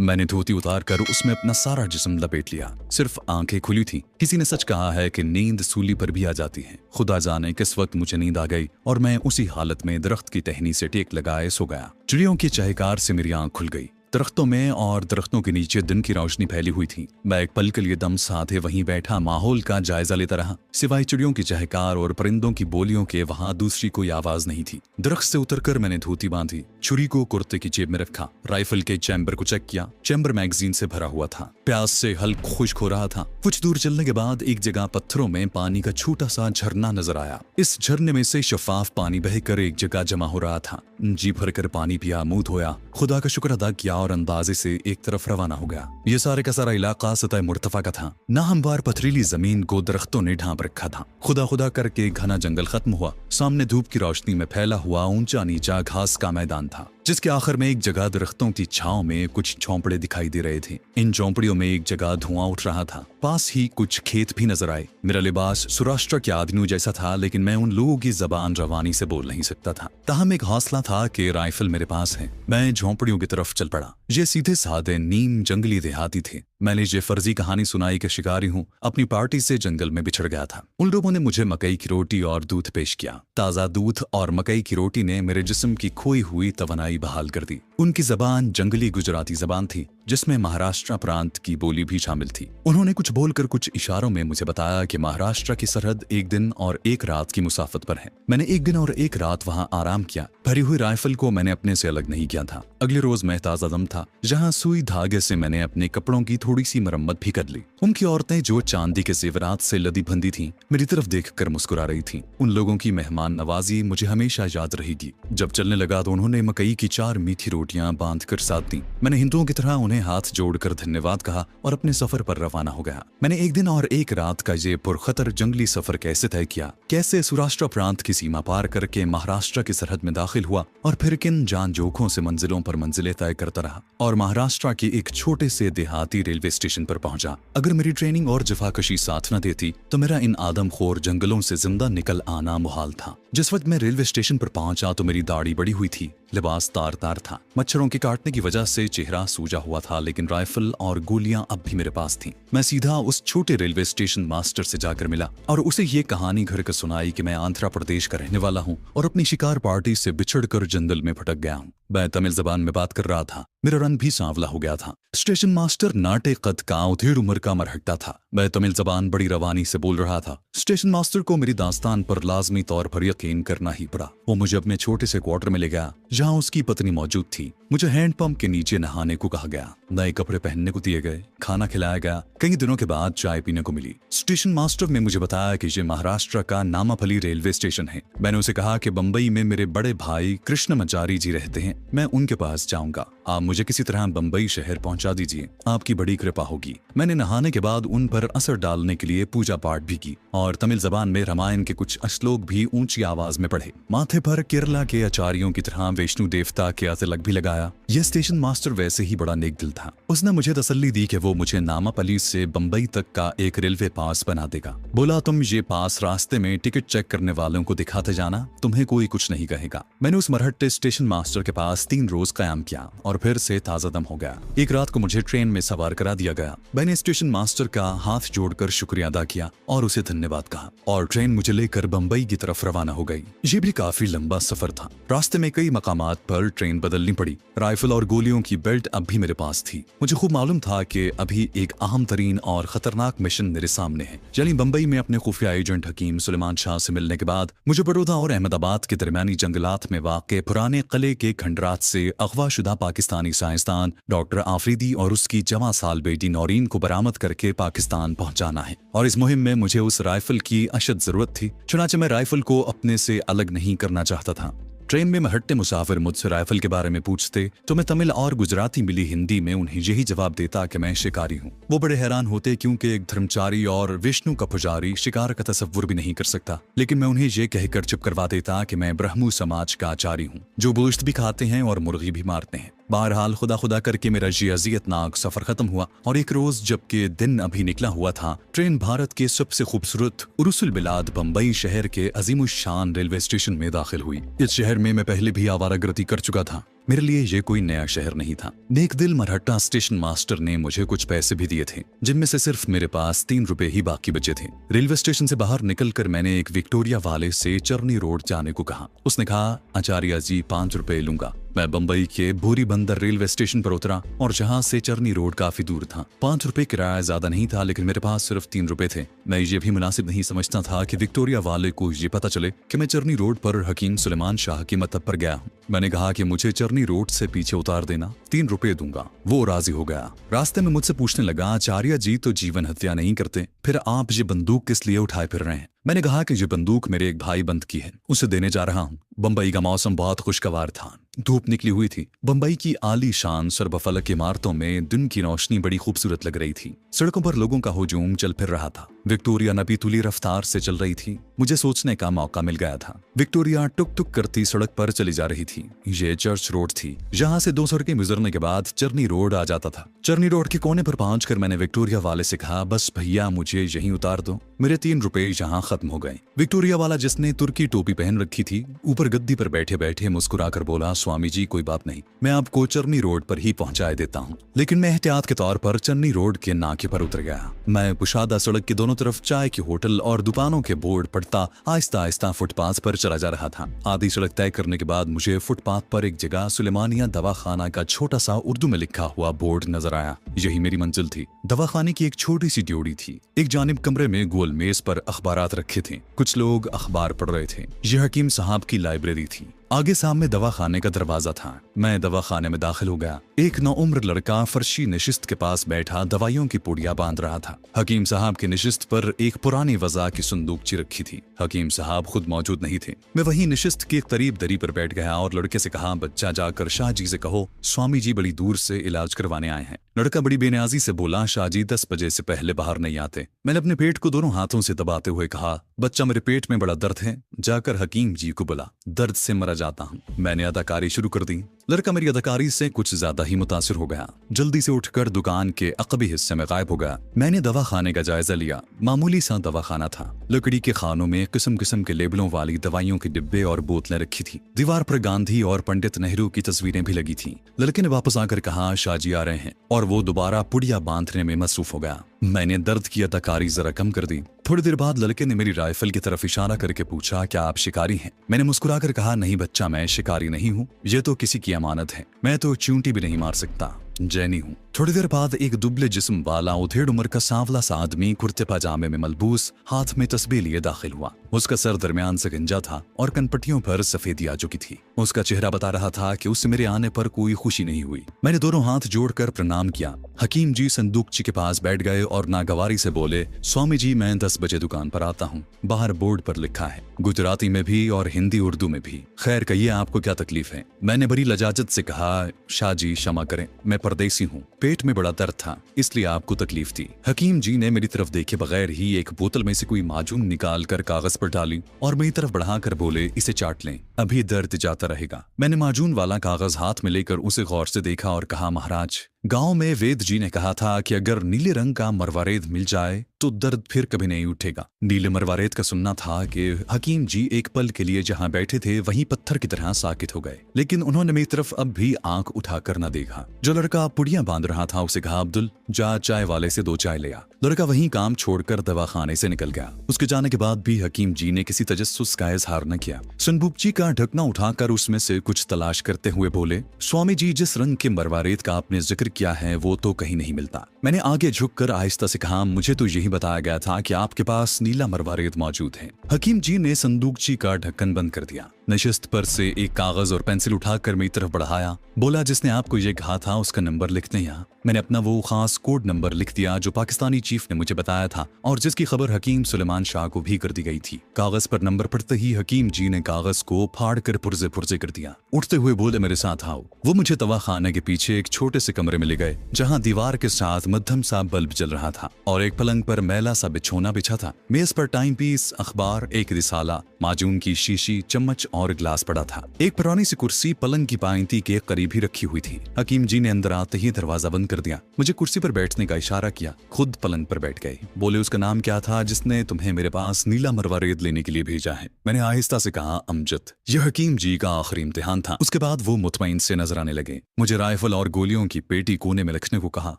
मैंने धोती उतार कर उसमें अपना सारा जिस्म लपेट लिया। सिर्फ आंखें खुली थी। किसी ने सच कहा है कि नींद सूली पर भी आ जाती है। खुदा जाने किस वक्त मुझे नींद आ गई और मैं उसी हालत में दरख्त की टहनी से टेक लगाए सो गया। चिड़ियों की चहकार से मेरी आंख खुल गई। दरख्तों में और दरख्तों के नीचे दिन की रोशनी फैली हुई थी। मैं एक पल के लिए दम साधे वहीं बैठा माहौल का जायजा लेता रहा। सिवाय चिड़ियों की चहकार और परिंदों की बोलियों के वहां दूसरी कोई आवाज नहीं थी। दरख्त से उतरकर मैंने धोती बांधी, छुरी को कुर्ते की जेब में रखा, राइफल के चैम्बर को चेक किया। चैम्बर मैगजीन से भरा हुआ था। प्यास से हल्क खुश्क हो रहा था। कुछ दूर चलने के बाद एक जगह पत्थरों में पानी का छोटा सा झरना नजर आया। इस झरने में से शफाफ पानी बहकर एक जगह जमा हो रहा था। जी भरकर पानी पिया, मुंह धोया, खुदा का शुक्र अदा किया और अंदाजे से एक तरफ रवाना हो गया। ये सारे का सारा इलाका सतह मुर्तफा का था। नाहमवार पथरीली जमीन को दरख्तों ने ढांप रखा था। खुदा खुदा करके घना जंगल खत्म हुआ। सामने धूप की रोशनी में फैला हुआ ऊंचा नीचा घास का मैदान था, जिसके आखिर में एक जगह दरख्तों की छांव में कुछ झोंपड़े दिखाई दे रहे थे। इन झोंपड़ियों में एक जगह धुआं उठ रहा था। पास ही कुछ खेत भी नजर आए। मेरा लिबास सौराष्ट्र के आदमियों जैसा था, लेकिन मैं उन लोगों की जबान रवानी से बोल नहीं सकता था। ताहम एक हौसला था कि राइफल मेरे पास है। मैं झोंपड़ियों की तरफ चल पड़ा। ये सीधे साधे नीम जंगली देहाती थे। मैंने ये फर्जी कहानी सुनाई कि शिकारी हूँ, अपनी पार्टी से जंगल में बिछड़ गया था। उन लोगों ने मुझे मकई की रोटी और दूध पेश किया। ताज़ा दूध और मकई की रोटी ने मेरे जिस्म की खोई हुई तवानाई बहाल कर दी। उनकी जबान जंगली गुजराती जबान थी, जिसमें महाराष्ट्र प्रांत की बोली भी शामिल थी। उन्होंने कुछ बोलकर कुछ इशारों में मुझे बताया कि महाराष्ट्र की सरहद एक दिन और एक रात की मुसाफत पर है। मैंने एक दिन और एक रात वहां आराम किया। भरी हुई राइफल को मैंने अपने से अलग नहीं किया था। अगले रोज मैं ताजा दम था। जहां सुई धागे से मैंने अपने कपड़ों की थोड़ी सी मरम्मत भी कर ली। उनकी औरतें जो चांदी के जेवरात से लदी बंधी थीं, मेरी तरफ देखकर मुस्कुरा रही थीं। उन लोगों की मेहमान नवाजी मुझे हमेशा याद रहेगी। जब चलने लगा तो उन्होंने मकई की 4 मीठी रोटियां बांधकर साथ दी। मैंने हिंदुओं की तरह उन्हें हाथ जोड़कर धन्यवाद कहा और अपने सफर पर रवाना हो गया। मैंने एक दिन और एक रात का ये पुरखतर जंगली सफर कैसे तय किया, कैसे सौराष्ट्र प्रांत की सीमा पार करके महाराष्ट्र की सरहद में दाखिल हुआ और फिर किन जान जोखों से मंजिलों पर मंजिलें तय करता रहा और महाराष्ट्र के एक छोटे से देहाती रेलवे स्टेशन पर पहुंचा। अगर मेरी ट्रेनिंग और जफाकशी साथ न देती तो मेरा इन आदमखोर जंगलों से जिंदा निकल आना मुहाल था। जिस वक्त मैं रेलवे स्टेशन पर पहुंचा तो मेरी दाढ़ी बड़ी हुई थी, लिबास तार तार था। मच्छरों के काटने की वजह से चेहरा सूजा हुआ था, लेकिन राइफल और गोलियां अब भी मेरे पास थीं। मैं सीधा उस छोटे रेलवे स्टेशन मास्टर से जाकर मिला और उसे ये कहानी घर कर सुनाई कि मैं आंध्र प्रदेश का रहने वाला हूँ और अपनी शिकार पार्टी से बिछड़कर जंगल में भटक गया हूँ। मैं तमिल जबान में बात कर रहा था। मेरा रंग भी सांवला हो गया था। स्टेशन मास्टर नाटे कद का उधेड़ उम्र का मरहट्टा था। मैं तमिल जबान बड़ी रवानी से बोल रहा था। स्टेशन मास्टर को मेरी दास्तान पर लाजमी तौर पर यकीन करना ही पड़ा। वो मुझे अपने छोटे से क्वार्टर में ले गया, जहाँ उसकी पत्नी मौजूद थी। मुझे हैंडपंप के नीचे नहाने को कहा गया, नए कपड़े पहनने को दिए गए, खाना खिलाया गया। कई दिनों के बाद चाय पीने को मिली। स्टेशन मास्टर ने मुझे बताया कि ये महाराष्ट्र का नामापल्ली रेलवे स्टेशन है। मैंने उसे कहा कि बंबई में मेरे बड़े भाई कृष्णमाचारी जी रहते हैं, मैं उनके पास जाऊंगा। आप मुझे किसी तरह बंबई शहर पहुंचा दीजिए, आपकी बड़ी कृपा होगी। मैंने नहाने के बाद उन पर असर डालने के लिए पूजा पाठ भी की और तमिल जबान में रामायण के कुछ श्लोक भी ऊंची आवाज में पढ़े। माथे पर केरला के आचार्यों की तरह वैष्णु देवता के तिलक भी लगाया। यह स्टेशन मास्टर वैसे ही बड़ा नेक दिल था। उसने मुझे तसल्ली दी कि वो मुझे नामापल्ली से बंबई तक का एक रेलवे पास बना देगा। बोला, तुम ये पास रास्ते में टिकट चेक करने वालों को दिखाते जाना, तुम्हें कोई कुछ नहीं कहेगा। मैंने उस मरहट्टे स्टेशन मास्टर के पास 3 रोज कयाम किया और फिर से ताजा दम हो गया। एक रात को मुझे ट्रेन में सवार करा दिया गया। मैंने स्टेशन मास्टर का हाथ जोड़कर शुक्रिया अदा किया और उसे धन्यवाद कहा और ट्रेन मुझे लेकर बंबई की तरफ रवाना हो गई। ये भी काफी लंबा सफर था। रास्ते में कई मकामात पर ट्रेन बदलनी पड़ी। राइफल और गोलियों की बेल्ट अब भी मेरे पास थी। मुझे खूब मालूम था कि अभी एक अहम तरीन और खतरनाक मिशन मेरे सामने है। यानी बंबई में अपने खुफिया एजेंट हकीम सुलेमान शाह से मिलने के बाद मुझे बड़ौदा और अहमदाबाद के दरमियानी जंगलात में वाक़े पुराने किले के खंडरात से अगवाशुदा पाकिस्तानी साइंसदान डॉक्टर आफरीदी और उसकी जवां साल बेटी नौरीन को बरामद करके पाकिस्तान पहुंचाना है। और इस मुहिम में मुझे उस राइफल की अशद जरूरत थी। चुनाचे मैं राइफल को अपने से अलग नहीं करना चाहता था। ट्रेन में महट्टे मुसाफिर मुझसे राइफल के बारे में पूछते तो मैं तमिल और गुजराती मिली हिंदी में उन्हें यही जवाब देता कि मैं शिकारी हूँ। वो बड़े हैरान होते क्योंकि एक धर्मचारी और विष्णु का पुजारी शिकार का तसव्वुर भी नहीं कर सकता। लेकिन मैं उन्हें ये कहकर चुप करवा देता कि मैं ब्रह्मु समाज का आचार्य हूँ, जो गोश्त भी खाते हैं और मुर्गी भी मारते हैं। बहरहाल खुदा खुदा करके मेरा ये अजियतनाक सफर खत्म हुआ और एक रोज जबकि दिन अभी निकला हुआ था, ट्रेन भारत के सबसे खूबसूरत उरुसुल बिलाद बंबई शहर के अजीमुशान रेलवे स्टेशन में दाखिल हुई। इस शहर में मैं पहले भी आवारागर्दी कर चुका था। मेरे लिए ये कोई नया शहर नहीं था। नेक दिल मरहट्टा स्टेशन मास्टर ने मुझे कुछ पैसे भी दिए थे, जिनमें से सिर्फ मेरे पास 3 रुपए ही बाकी बचे थे। रेलवे स्टेशन से बाहर निकलकर मैंने एक विक्टोरिया वाले से चरनी रोड जाने को कहा। उसने कहा, आचार्य जी 5 रुपए लूंगा। मैं बंबई के भूरी बंदर रेलवे स्टेशन पर उतरा और जहां से चरनी रोड काफी दूर था। 5 रुपए किराया ज्यादा नहीं था, लेकिन मेरे पास सिर्फ 3 रुपए थे। मैं ये भी मुनासिब नहीं समझता था कि विक्टोरिया वाले को ये पता चले कि मैं चरनी रोड पर हकीम सुलेमान शाह की मतब पर गया हूँ। मैंने कहा कि मुझे चरनी रोड से पीछे उतार देना, 3 रुपए दूंगा। वो राजी हो गया। रास्ते में मुझसे पूछने लगा, आचार्य जी तो जीवन हत्या नहीं करते, फिर आप ये बंदूक किस लिए उठाए फिर रहे हैं? मैंने कहा कि ये बंदूक मेरे एक भाई बंद की है, उसे देने जा रहा हूँ। बंबई का मौसम बहुत खुशगवार था, धूप निकली हुई थी। बंबई की आलीशान सर्वफलक इमारतों में दिन की रोशनी बड़ी खूबसूरत लग रही थी। सड़कों पर लोगों का हुजूम चल फिर रहा था। विक्टोरिया नपीतुली रफ्तार से चल रही थी। मुझे सोचने का मौका मिल गया था। विक्टोरिया टुक टुक करती सड़क पर चली जा रही थी। ये चर्च रोड थी। यहाँ से 2 सड़कें गुजरने के बाद चरनी रोड आ जाता था। चरनी रोड के कोने पर पहुंचकर मैंने विक्टोरिया वाले से कहा, बस भैया मुझे यहीं उतार दो, मेरे 3 रुपए यहाँ खत्म हो गए। विक्टोरिया वाला, जिसने तुर्की टोपी पहन रखी थी, ऊपर गद्दी पर बैठे बैठे मुस्कुराकर बोला, स्वामी जी कोई बात नहीं, मैं आपको चरनी रोड पर ही पहुंचाए देता हूँ। लेकिन मैं एहतियात के तौर पर चरनी रोड के नाके पर उतर गया। मैं कुशादा सड़क के दोनों तरफ चाय के होटल और दुकानों के बोर्ड पढ़ता आहिस्ता आहिस्ता फुटपाथ पर चला जा रहा था। आधी सड़क तय करने के बाद मुझे फुटपाथ पर एक जगह सुलेमानिया दवाखाना का छोटा सा उर्दू में लिखा हुआ बोर्ड नजर आया। यही मेरी मंजिल थी। दवाखाने की एक छोटी सी ड्योढ़ी थी। एक जानिब कमरे में गोल मेज पर अखबारात रखे थे। कुछ लोग अखबार पढ़ रहे थे। यह हकीम साहब की लाइब्रेरी थी। आगे सामने दवाखाने का दरवाजा था। मैं दवाखाने में दाखिल हो गया। एक नौउम्र लड़का फर्शी नशिस्त के पास बैठा दवाइयों की पुड़िया बांध रहा था। हकीम साहब की नशिस्त पर एक पुरानी वज़ा की संदूकची रखी थी। हकीम साहब खुद मौजूद नहीं थे। मैं वही नशिस्त के करीब दरी पर बैठ गया और लड़के से कहा, बच्चा जाकर शाह जी से कहो स्वामी जी बड़ी दूर से इलाज करवाने आए हैं। लड़का बड़ी बेनियाजी से बोला, शाह जी 10 बजे से पहले बाहर नहीं आते। मैंने अपने पेट को दोनों हाथों से दबाते हुए कहा, बच्चा मेरे पेट में बड़ा दर्द है, जाकर हकीम जी को बुला, दर्द से मरा जाता हूँ। मैंने अदाकारी शुरू कर दी। लड़का मेरी अदाकारी से कुछ ज्यादा ही मुतासिर हो गया। जल्दी से उठकर दुकान के अकबी हिस्से में गायब हो गया। मैंने दवाखाने का जायजा लिया। मामूली सा दवाखाना था। लकड़ी के खानों में किस्म किस्म के लेबलों वाली दवाइयों के डिब्बे और बोतलें रखी थी। दीवार पर गांधी और पंडित नेहरू की तस्वीरें भी लगी थी। लड़के ने वापस आकर कहा, शाह जी आ रहे हैं, और वो दोबारा पुड़िया बांधने में मसरूफ हो गया। मैंने दर्द की अदाकारी जरा कम कर दी। थोड़ी देर बाद लड़के ने मेरी राइफल की तरफ इशारा करके पूछा, क्या आप शिकारी हैं? मैंने मुस्कुराकर कहा, नहीं बच्चा, मैं शिकारी नहीं हूँ, ये तो किसी की अमानत है, मैं तो चींटी भी नहीं मार सकता, जैनी हूँ। थोड़ी देर बाद एक दुबले जिस्म वाला उधेड़ उम्र का सांवला सा आदमी कुर्ते पजामे में मलबूस हाथ में तस्बीह लिए दाखिल हुआ। उसका सर दरमियान से गंजा था और कनपट्टियों पर सफेदी आ चुकी थी। उसका चेहरा बता रहा था कि उससे मेरे आने पर कोई खुशी नहीं हुई। मैंने दोनों हाथ जोड़कर प्रणाम किया। हकीम जी संदूकची के पास बैठ गए और नागवारी से बोले, स्वामी जी मैं 10 बजे दुकान पर आता हूँ। बाहर बोर्ड पर लिखा है, गुजराती में भी और हिंदी उर्दू में भी। खैर कहिए आपको क्या तकलीफ है? मैंने बड़ी लजाजत से कहा, शाह जी क्षमा करें, मैं परदेसी हूँ, पेट में बड़ा दर्द था, इसलिए आपको तकलीफ थी। हकीम जी ने मेरी तरफ देखे बगैर ही एक बोतल में से कोई माजून निकाल कर कागज पर डाली और मेरी तरफ बढ़ाकर बोले, इसे चाट लें, अभी दर्द जाता रहेगा। मैंने माजून वाला कागज हाथ में लेकर उसे गौर से देखा और कहा, महाराज गांव में वेद जी ने कहा था कि अगर नीले रंग का मरवारेद मिल जाए तो दर्द फिर कभी नहीं उठेगा। नीले मरवारेद का सुनना था कि हकीम जी एक पल के लिए जहां बैठे थे वहीं पत्थर की तरह साकित हो गए, लेकिन उन्होंने मेरी तरफ अब भी आंख उठाकर न देखा। जो लड़का पुड़िया बांध रहा था उसे कहा, अब्दुल जा चाय वाले से 2 चाय ले आ। लड़का वहीं काम छोड़कर दवाखाने से निकल गया। उसके जाने के बाद भी हकीम जी ने किसी तजस्सुस का इजहार न किया। संदूकची का ढकना उठाकर उसमें से कुछ तलाश करते हुए बोले, स्वामी जी जिस रंग के मरवारेद का आपने जिक्र किया है वो तो कहीं नहीं मिलता। मैंने आगे झुककर आहिस्ता से कहा, मुझे तो यही बताया गया था कि आपके पास नीला मरवारेद मौजूद है। हकीम जी ने संदूकची का ढक्कन बंद कर दिया। नशिस्त पर से एक कागज और पेंसिल उठाकर मेरी तरफ बढ़ाया। बोला, जिसने आपको ये कहा था उसका नंबर लिख दें यहाँ। मैंने अपना वो खास कोड नंबर लिख दिया जो पाकिस्तानी चीफ ने मुझे बताया था और जिसकी खबर हकीम सुलेमान शाह को भी कर दी गई थी। कागज पर नंबर पढ़ते ही हकीम जी ने कागज को फाड़ कर पुर्जे पुर्जे कर दिया। उठते हुए बोले, मेरे साथ आओ। वो मुझे दवाखाने के पीछे एक छोटे से कमरे में ले गए जहाँ दीवार के साथ मध्यम सा बल्ब जल रहा था और एक पलंग पर मैला सा बिछोना बिछा था। मेज पर टाइम पीस, अखबार, एक रिसाला, माजून की शीशी, चम्मच और गिलास पड़ा था। एक पुरानी सी कुर्सी पलंग की पायंती के करीब ही रखी हुई थी। हकीम जी ने अंदर आते ही दरवाजा बंद कर दिया, मुझे कुर्सी पर बैठने का इशारा किया, खुद पलंग पर बैठ गए। बोले, उसका नाम क्या था जिसने तुम्हें मेरे पास नीला मरवा रेत लेने के लिए भेजा है? मैंने आहिस्ता से कहा, अमजद। यह हकीम जी का आखिरी इम्तिहान था। उसके बाद वो मुतमईन से नजर आने लगे। मुझे राइफल और गोलियों की पेटी कोने में रखने को कहा।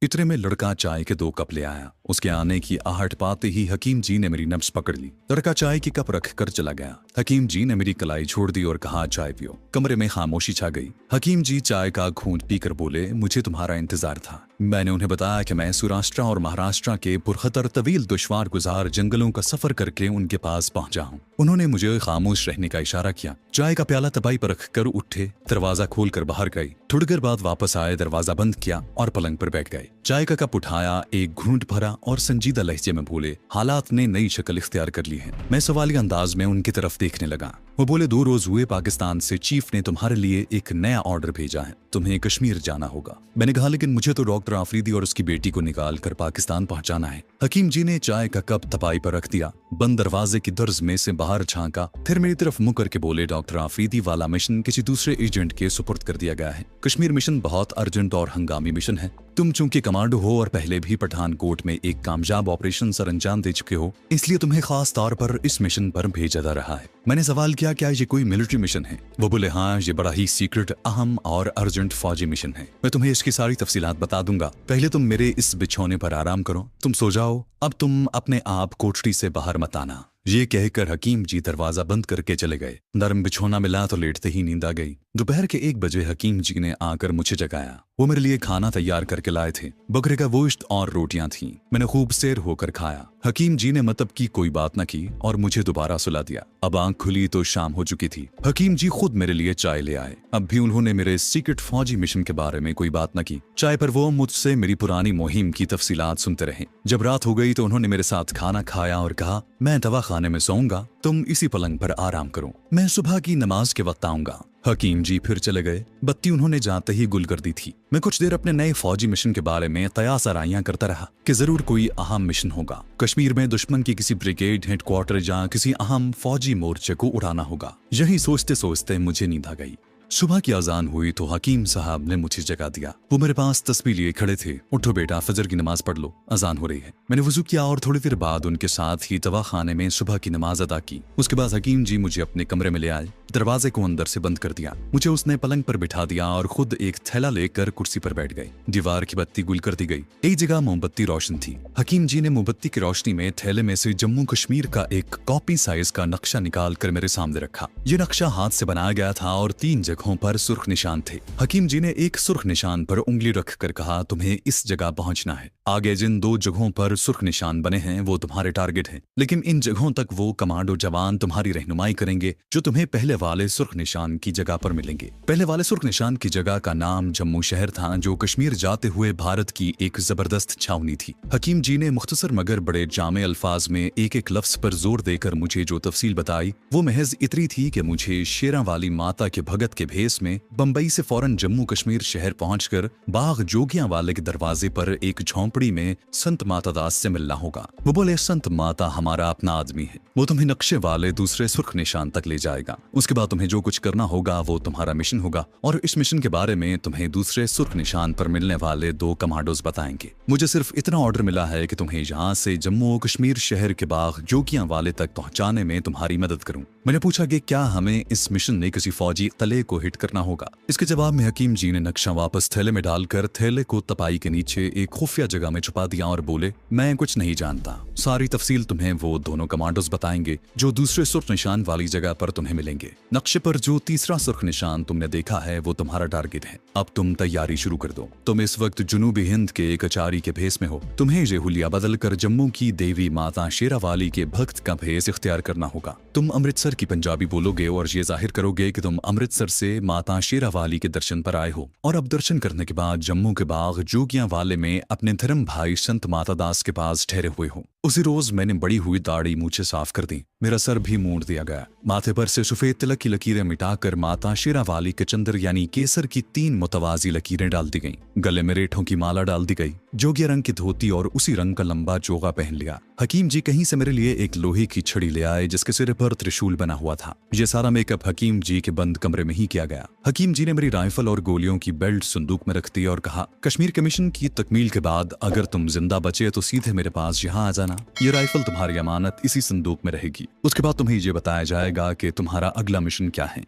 इतने में लड़का चाय के 2 कप ले आया। उसके आने की आहट पाते ही हकीम जी ने मेरी नब्ज पकड़ ली। लड़का चाय की कप रख कर चला गया। हकीम जी ने मेरी कलाई छोड़ दी और कहा, चाय पियो। कमरे में खामोशी छा गई। हकीम जी चाय का घूंट पीकर बोले, मुझे तुम्हारा इंतजार था। मैंने उन्हें बताया कि मैं सौराष्ट्र और महाराष्ट्र के पुरखतर तवील दुश्वार गुजार जंगलों का सफर करके उनके पास पहुंचा हूं। उन्होंने मुझे खामोश रहने का इशारा किया। चाय का प्याला तबाई पर रख कर उठे, दरवाजा खोलकर बाहर गए। थोड़ी देर बाद वापस आए, दरवाजा बंद किया और पलंग पर बैठ गए। चाय का कप उठाया, एक घूंट भरा और संजीदा लहजे में बोले, हालात ने नई शक्ल इख्तियार कर ली है। मैं सवालिया अंदाज में उनकी तरफ देखने लगा। वो बोले, 2 रोज हुए पाकिस्तान से चीफ ने तुम्हारे लिए एक नया ऑर्डर भेजा है, तुम्हें कश्मीर जाना होगा। मैंने कहा, लेकिन मुझे तो डॉक्टर आफरीदी और उसकी बेटी को निकाल कर पाकिस्तान पहुंचाना है। हकीम जी ने चाय का कप तपाई पर रख दिया, बंद दरवाजे की दर्ज में से बाहर झांका, फिर मेरी तरफ मुंह करके बोले, डॉक्टर आफरीदी वाला मिशन किसी दूसरे एजेंट के सुपुर्द कर दिया गया है। कश्मीर मिशन बहुत अर्जेंट और हंगामी मिशन है। तुम चूंकि कमांडो हो और पहले भी पठानकोट में एक कामयाब ऑपरेशन सर अंजाम दे चुके हो, इसलिए तुम्हें खास तौर पर इस मिशन पर भेजा जा रहा है। मैंने सवाल किया, क्या ये कोई मिलिट्री मिशन है? वो बोले, हाँ, ये बड़ा ही सीक्रेट, अहम और अर्जेंट फौजी मिशन है। मैं तुम्हें इसकी सारी तफसीलात बता दूंगा। पहले तुम मेरे इस बिछौने पर आराम करो, तुम सो जाओ। अब तुम अपने आप कोठरी से बाहर मत आना। ये कहकर हकीम जी दरवाजा बंद करके चले गए। नरम बिछौना मिला तो लेटते ही नींद आ गई। दोपहर के 1 बजे हकीम जी ने आकर मुझे जगाया। वो मेरे लिए खाना तैयार करके लाए थे। बकरे का गोश्त और रोटियां थीं। मैंने खूब सैर होकर खाया। हकीम जी ने मतलब की कोई बात न की और मुझे दोबारा सुला दिया। अब आंख खुली तो शाम हो चुकी थी। हकीम जी खुद मेरे लिए चाय ले आए। अब भी उन्होंने मेरे सीक्रेट फौजी मिशन के बारे में कोई बात न की। चाय पर वो मुझसे मेरी पुरानी मुहिम की तफसीलात सुनते रहे। जब रात हो गई तो उन्होंने मेरे साथ खाना खाया और कहा, मैं दवा खाने में सोऊंगा, तुम इसी पलंग पर आराम करो, मैं सुबह की नमाज के वक्त आऊंगा। हकीम जी फिर चले गए। बत्ती उन्होंने जाते ही गुल कर दी थी। मैं कुछ देर अपने नए फौजी मिशन के बारे में कयास आराइयां करता रहा कि जरूर कोई अहम मिशन होगा। कश्मीर में दुश्मन की किसी ब्रिगेड हेडक्वार्टर या किसी अहम फौजी मोर्चे को उड़ाना होगा। यही सोचते सोचते मुझे नींद आ गई। सुबह की अजान हुई तो हकीम साहब ने मुझे जगा दिया। वो मेरे पास तस्बीह लिए खड़े थे। उठो बेटा, फजर की नमाज पढ़ लो, अजान हो रही है। मैंने वजू किया और थोड़ी देर बाद उनके साथ ही दवाखाने में सुबह की नमाज अदा की। उसके बाद हकीम जी मुझे अपने कमरे में ले आए। दरवाजे को अंदर से बंद कर दिया। मुझे उसने पलंग पर बिठा दिया और खुद एक थैला लेकर कुर्सी पर बैठ गए। दीवार की बत्ती गुल कर दी गई। एक जगह मोमबत्ती रोशन थी। हकीम जी ने मोमबत्ती की रोशनी में थैले में से जम्मू कश्मीर का एक कॉपी साइज का नक्शा निकाल कर मेरे सामने रखा। ये नक्शा हाथ से बनाया गया था और 3 जगहों पर सुर्ख निशान थे। हकीम जी ने एक सुर्ख निशान पर उंगली रखकर कहा, तुम्हें इस जगह पहुंचना है। आगे जिन 2 जगहों पर सुर्ख निशान बने हैं वो तुम्हारे टारगेट हैं, लेकिन इन जगहों तक वो कमांडो जवान तुम्हारी रहनुमाई करेंगे जो तुम्हें पहले वाले सुर्ख निशान की जगह पर मिलेंगे। पहले वाले सुर्ख निशान की जगह का नाम जम्मू शहर था, जो कश्मीर जाते हुए भारत की एक जबरदस्त छावनी थी। हकीम जी ने मुख्तसर मगर बड़े जामे अल्फाज में एक एक लफ्ज पर जोर देकर मुझे जो तफसील बताई वो महज इतनी थी कि मुझे शेरा वाली माता के भगत के भेस में बंबई से फौरन जम्मू कश्मीर शहर पहुंचकर बाग जोगियां वाले के दरवाजे पर एक झोंपड़ी में संत माता दास से मिलना होगा। वो बोले, संत माता हमारा अपना आदमी है, वो तुम्हें नक्शे वाले दूसरे सुर्ख निशान तक ले जाएगा। उसके बाद तुम्हें जो कुछ करना होगा वो तुम्हारा मिशन होगा और इस मिशन के बारे में तुम्हें दूसरे सुर्ख निशान पर मिलने वाले 2 कमांडोज बताएंगे। मुझे सिर्फ इतना ऑर्डर मिला है कि तुम्हें यहाँ से जम्मू कश्मीर शहर के बाग जोगियां वाले तक पहुंचाने में तुम्हारी मदद करूं। मैंने पूछा कि क्या हमें इस मिशन में किसी फौजी तले को हिट करना होगा। इसके जवाब में हकीम जी ने नक्शा वापस थैले में डालकर थैले को तपाई के नीचे एक खुफिया जगह में छुपा दिया और बोले, मैं कुछ नहीं जानता, सारी तफसील तुम्हें वो दोनों कमांडोज बताएंगे जो दूसरे सुर्ख निशान वाली जगह पर तुम्हें मिलेंगे। नक्शे पर जो तीसरा सुर्ख निशान तुमने देखा है वो तुम्हारा टारगेट है। अब तुम तैयारी शुरू कर दो। तुम इस वक्त जुनूबी हिंद के एक कचारी के भेस में हो। तुम्हें ये हुलिया बदल कर जम्मू की देवी माता शेरावाली के भक्त का भेस इख्तियार करना होगा। तुम अमृतसर की पंजाबी बोलोगे और ये जाहिर करोगे कि तुम अमृतसर से से माता शेरावाली के दर्शन पर आए हो और अब दर्शन करने के बाद जम्मू के बाग जोगियां वाले में अपने धर्म भाई संत माता दास के पास ठहरे हुए हो। उसी रोज मैंने बड़ी हुई दाढ़ी मूछें साफ कर दी, मेरा सर भी मूंड दिया गया, माथे पर से सफेद तिलक की लकीरें मिटाकर माता शेरावाली के चंद्र यानी केसर की 3 मुतवाजी लकीरें डाल दी गईं, गले में रेठों की माला डाल दी गई, जोगिया रंग की धोती और उसी रंग का लंबा चोगा पहन लिया। हकीम जी कहीं से मेरे लिए एक लोहे की छड़ी ले आए जिसके सिर पर त्रिशूल बना हुआ था। ये सारा मेकअप हकीम जी के बंद कमरे में ही किया गया। हकीम जी ने मेरी राइफल और गोलियों की बेल्ट संदूक में रख दी और कहा, कश्मीर कमीशन की तकमील के बाद अगर तुम जिंदा बचे तो सीधे मेरे पास यहाँ आ जाना, ये राइफल तुम्हारी अमानत इसी संदूक में रहेगी। उसके बाद तुम्हें ये बताया जाएगा कि तुम्हारा अगला मिशन क्या है।